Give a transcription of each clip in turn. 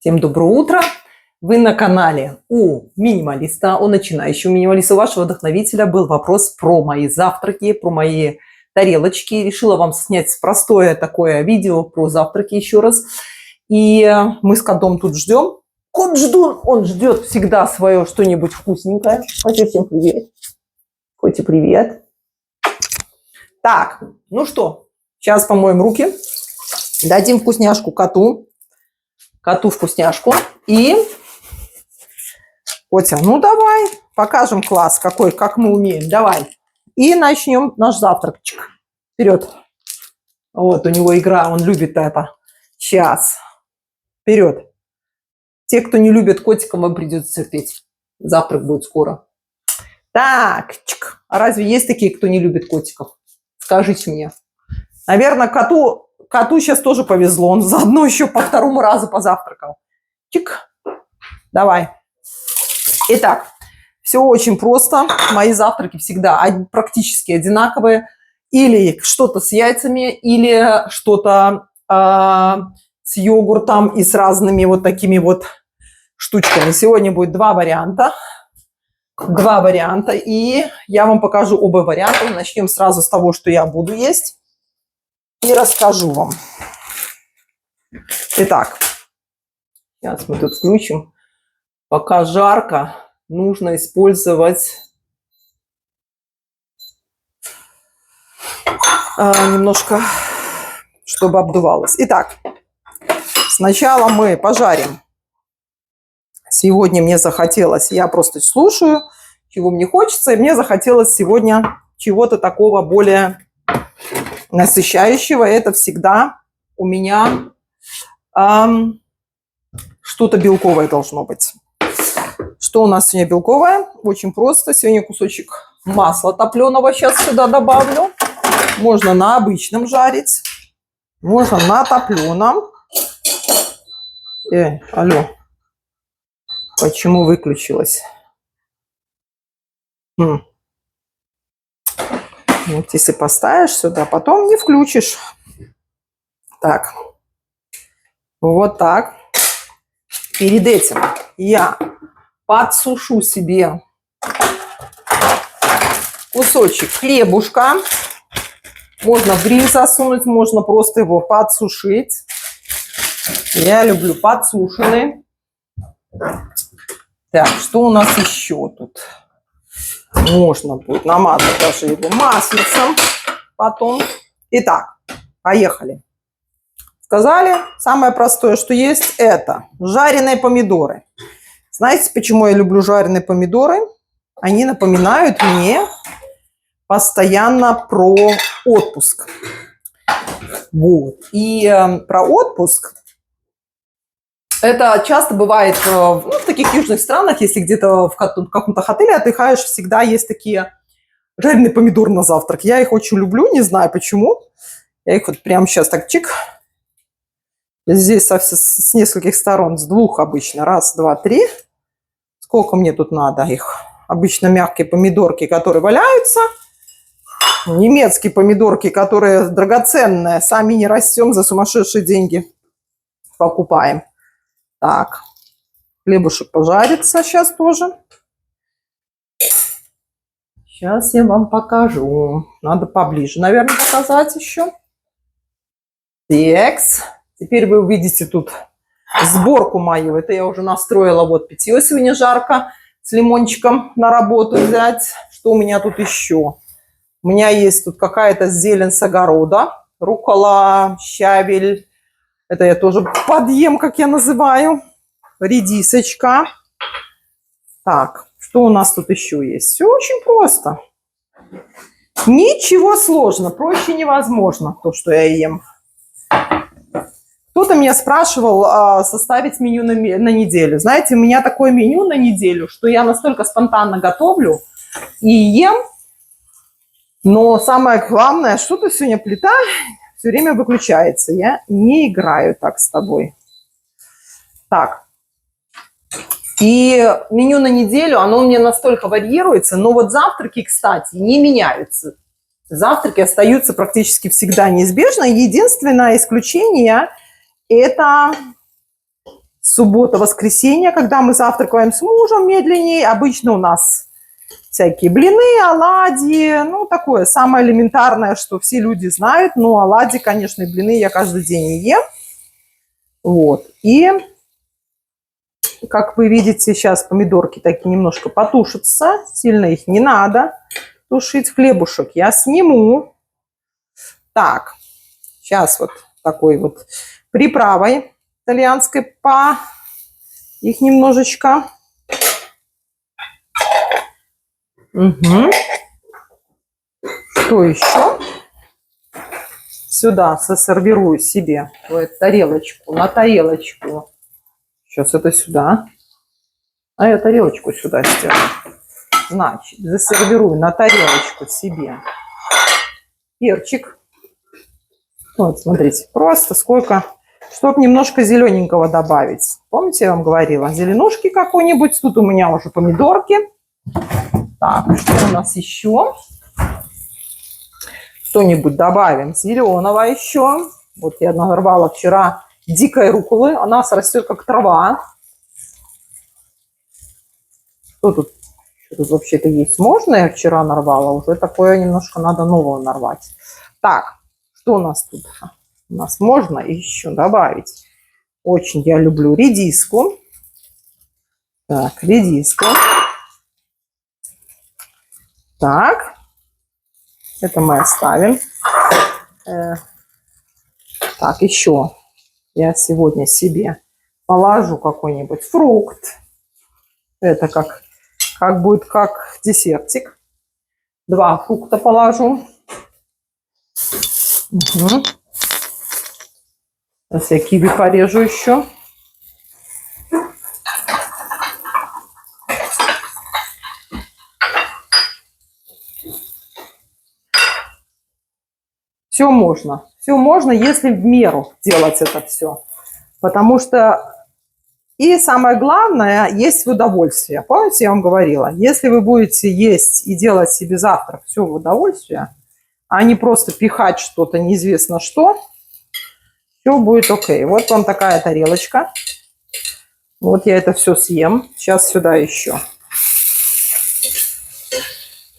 Всем доброе утро! Вы на канале у минималиста, у начинающего минималиста, у вашего вдохновителя. Был вопрос про мои завтраки, про мои тарелочки. Решила вам снять простое такое видео про завтраки еще раз. И мы с котом тут ждем. Кот ждун, он ждет всегда свое что-нибудь вкусненькое. Котя, всем привет. Котя, привет. Так, ну что, сейчас помоем руки. Дадим вкусняшку коту. Коту вкусняшку. И, Котя, ну давай, покажем класс, какой, как мы умеем. Давай. И начнем наш завтракчик. Вперед. Вот у него игра, он любит это. Сейчас. Вперед. Те, кто не любит котиков, вам придется терпеть. Завтрак будет скоро. Так, чик. А разве есть такие, кто не любит котиков? Скажите мне. Наверное, коту сейчас тоже повезло. Он заодно еще по второму разу позавтракал. Чик. Давай. Итак, все очень просто. Мои завтраки всегда практически одинаковые. Или что-то с яйцами, или что-то с йогуртом и с разными вот такими вот штучками. Сегодня будет два варианта. И я вам покажу оба варианта. Начнем сразу с того, что я буду есть. И расскажу вам. Итак, сейчас мы тут включим. Пока жарко, нужно использовать немножко, чтобы обдувалось. Итак, сначала мы пожарим. Сегодня мне захотелось, я просто слушаю, чего мне хочется, и мне захотелось сегодня чего-то такого более насыщающего. Это всегда у меня что-то белковое должно быть. Что у нас сегодня белковое? Очень просто. Сегодня кусочек масла топленого сейчас сюда добавлю. Можно на обычном жарить, можно на топленом. Алло. Почему выключилась? Вот если поставишь сюда, потом не включишь. Так. Вот так. Перед этим я подсушу себе кусочек хлебушка. Можно в гриль засунуть, можно просто его подсушить. Я люблю подсушенный. Так, что у нас еще тут? Можно будет намазать даже его маслицем потом. Итак, поехали. Сказали, самое простое, что есть, это жареные помидоры. Знаете, почему я люблю жареные помидоры? Они напоминают мне постоянно про отпуск. Вот. И про отпуск. Это часто бывает в таких южных странах, если где-то в каком-то отеле отдыхаешь, всегда есть такие жареные помидоры на завтрак. Я их очень люблю, не знаю почему. Я их вот прямо сейчас так чик. Здесь с нескольких сторон, с двух обычно. Раз, два, три. Сколько мне тут надо их? Обычно мягкие помидорки, которые валяются. Немецкие помидорки, которые драгоценные. Сами не растем, за сумасшедшие деньги покупаем. Так. Хлебушек пожарится сейчас тоже. Сейчас я вам покажу. Надо поближе, наверное, показать еще. Текс. Теперь вы увидите тут сборку мою. Это я уже настроила. Вот питье сегодня жарко. С лимончиком на работу взять. Что у меня тут еще? У меня есть тут какая-то зелень с огорода. Руккола, щавель. Это я тоже подъем, как я называю. Редисочка. Так, что у нас тут еще есть? Все очень просто. Ничего сложного. Проще невозможно то, что я ем. Кто-то меня спрашивал составить меню на неделю. Знаете, у меня такое меню на неделю, что я настолько спонтанно готовлю и ем. Но самое главное, что-то сегодня плита все время выключается. Я не играю так с тобой. Так. И меню на неделю, оно у меня настолько варьируется. Но вот завтраки, кстати, не меняются. Завтраки остаются практически всегда неизбежно. Единственное исключение – это суббота, воскресенье, когда мы завтракаем с мужем медленнее. Обычно у нас всякие блины, оладьи, ну, такое самое элементарное, что все люди знают. Но оладьи, конечно, и блины я каждый день ем. Вот. И, как вы видите, сейчас помидорки такие немножко потушатся. Сильно их не надо тушить. Хлебушек я сниму. Так, сейчас вот такой вот приправой итальянской по их немножечко. Угу. Что еще? Сюда сосервирую себе тарелочку, на тарелочку. Сейчас это сюда. А я тарелочку сюда сделаю. Значит, засервирую на тарелочку себе перчик. Вот, смотрите, просто сколько, чтобы немножко зелененького добавить. Помните, я вам говорила, зеленушки какой-нибудь. Тут у меня уже помидорки. Так, что у нас еще? Что-нибудь добавим зеленого еще. Вот я нарвала вчера дикой рукколы. Она растет как трава. Что тут? Что тут вообще-то есть? Можно? Я вчера нарвала. Уже такое немножко надо нового нарвать. Так, что у нас тут? У нас можно еще добавить. Очень я люблю редиску. Так, редиску. Так. Это мы оставим. Так, еще я сегодня себе положу какой-нибудь фрукт. Это как будет как десертик. 2 фрукта положу. Угу. Сейчас я киви порежу еще. Все можно, если в меру делать это все. Потому что и самое главное, есть в удовольствие. Помните, я вам говорила, если вы будете есть и делать себе завтрак все в удовольствие, а не просто пихать что-то неизвестно что, все будет окей. Вот вам такая тарелочка. Вот я это все съем. Сейчас сюда еще.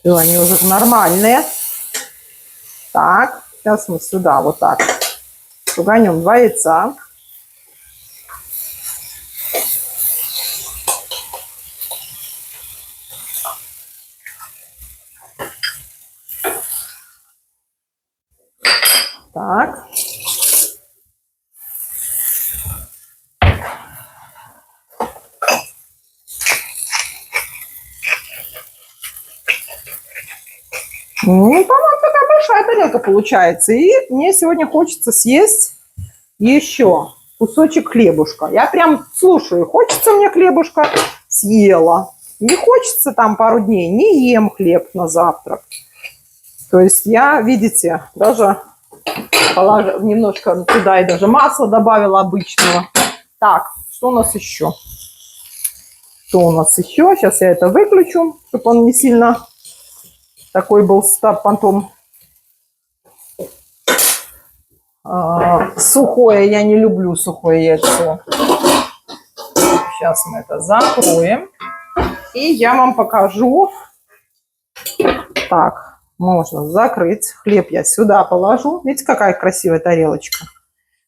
Все, они уже нормальные. Так. Сейчас мы сюда вот так шуганем 2 яйца. Так. Ну, по-моему, такая большая тарелка получается. И мне сегодня хочется съесть еще кусочек хлебушка. Я прям слушаю, хочется мне хлебушка, съела. Не хочется там пару дней, не ем хлеб на завтрак. То есть я, видите, даже положила немножко туда и даже масла добавила обычного. Так, что у нас еще? Что у нас еще? Сейчас я это выключу, чтобы он не сильно такой был потом сухое. Я не люблю сухое яйцо. Сейчас мы это закроем. И я вам покажу. Так, можно закрыть. Хлеб я сюда положу. Видите, какая красивая тарелочка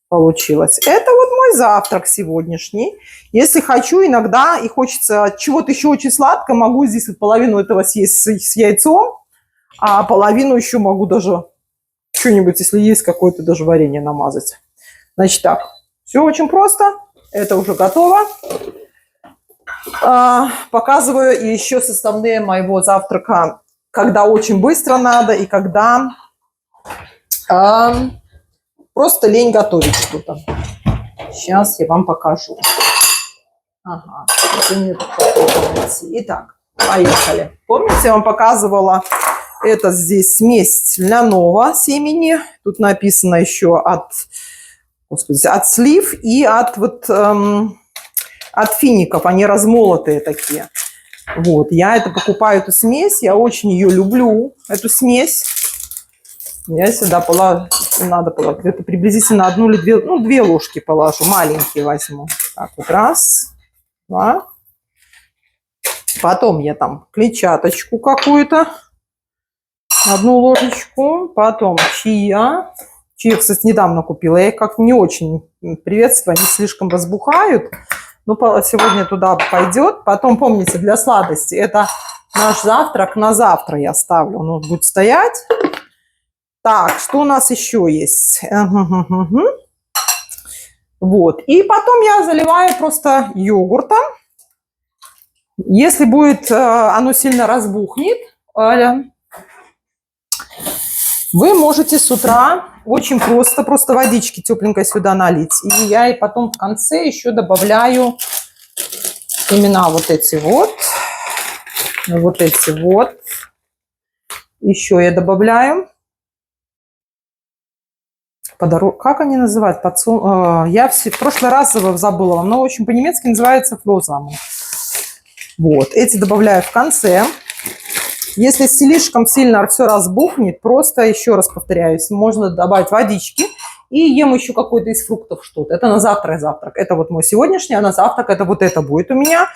получилась. Это вот мой завтрак сегодняшний. Если хочу иногда и хочется чего-то еще очень сладкого, могу здесь вот половину этого съесть с яйцом, а половину еще могу даже что-нибудь, если есть какое-то даже варенье, намазать. Значит так, все очень просто. Это уже готово. Показываю еще составные моего завтрака, когда очень быстро надо и когда просто лень готовить что-то. Сейчас я вам покажу. Ага, это мне тут попробуется. Итак, поехали. Помните, я вам показывала, это здесь смесь льняного семени. Тут написано еще от слив и от фиников. Они размолотые такие. Вот, я это покупаю, эту смесь. Я очень ее люблю, эту смесь. Я сюда надо положить где-то приблизительно 1 или 2, 2 ложки положу, маленькие возьму. Так вот, раз, два. Потом я там клетчаточку какую-то, 1 ложечку. Потом чиа. Чиа, кстати, недавно купила. Я их как не очень приветствую, они слишком разбухают. Но сегодня туда пойдет. Потом, помните, для сладости это наш завтрак на завтра я ставлю. Он будет стоять. Так, что у нас еще есть? Вот. И потом я заливаю просто йогуртом. Если будет, оно сильно разбухнет, вы можете с утра очень просто водички тепленькой сюда налить. И я и потом в конце еще добавляю именно вот эти вот. Еще я добавляю. Как они называют? Я в прошлый раз забыла, но, в общем, по-немецки называется флозамы. Вот, эти добавляю в конце. Если слишком сильно все разбухнет, просто, еще раз повторяюсь, можно добавить водички и ем еще какой-то из фруктов что-то. Это на завтрак. Это вот мой сегодняшний, а на завтрак это вот это будет у меня.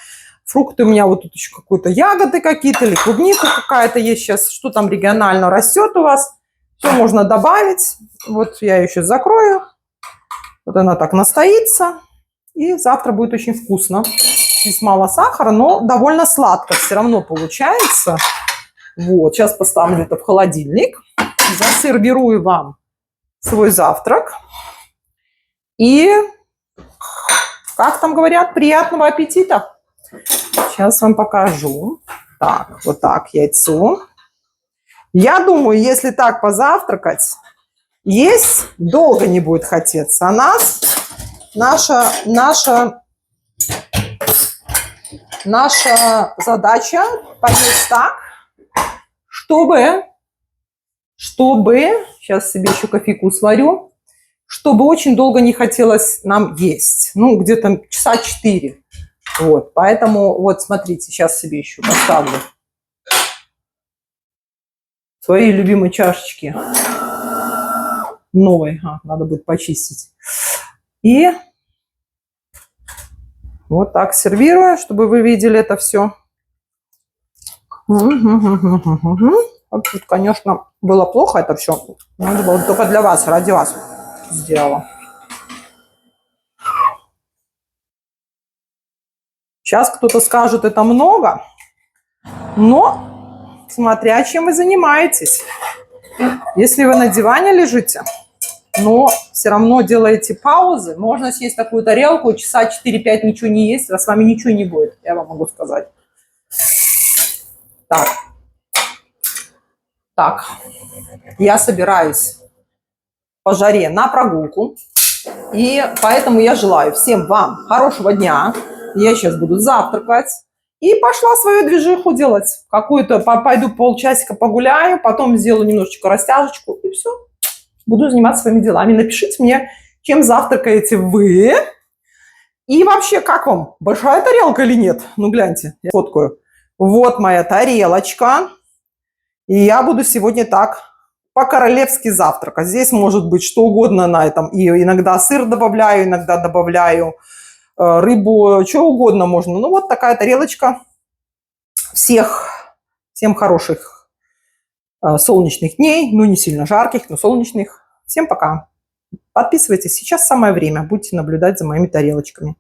Фрукты у меня вот тут еще какие-то ягоды какие-то или клубника какая-то есть сейчас. Что там регионально растет у вас? Все можно добавить. Вот я ее сейчас закрою. Вот она так настоится. И завтра будет очень вкусно. Здесь мало сахара, но довольно сладко все равно получается. Вот, сейчас поставлю это в холодильник. Засервирую вам свой завтрак. И, как там говорят, приятного аппетита. Сейчас вам покажу. Так, вот так, яйцо. Я думаю, если так позавтракать, есть долго не будет хотеться. А наша задача поесть так, чтобы, сейчас себе еще кофейку сварю, чтобы очень долго не хотелось нам есть. Ну, где-то часа 4. Вот, поэтому, вот, смотрите, сейчас себе еще поставлю свои любимые чашечки. Новой, надо будет почистить. И вот так сервирую, чтобы вы видели это все. Вот тут, конечно, было плохо это все. Надо было только для вас, ради вас сделала. Сейчас кто-то скажет, это много, но смотря чем вы занимаетесь. Если вы на диване лежите, но все равно делаете паузы, можно съесть такую тарелку, часа 4-5 ничего не есть, а с вами ничего не будет, я вам могу сказать. Так, я собираюсь по жаре на прогулку, и поэтому я желаю всем вам хорошего дня. Я сейчас буду завтракать и пошла свою движуху делать. Какую-то пойду полчасика погуляю, потом сделаю немножечко растяжечку и все. Буду заниматься своими делами. Напишите мне, чем завтракаете вы. И вообще, как вам? Большая тарелка или нет? Ну, гляньте, я фоткаю. Вот моя тарелочка. И я буду сегодня так по-королевски завтракать. Здесь может быть что угодно на этом. И иногда сыр добавляю, иногда добавляю рыбу, что угодно можно. Ну, вот такая тарелочка. Всем хороших солнечных дней. Ну, не сильно жарких, но солнечных. Всем пока. Подписывайтесь. Сейчас самое время. Будете наблюдать за моими тарелочками.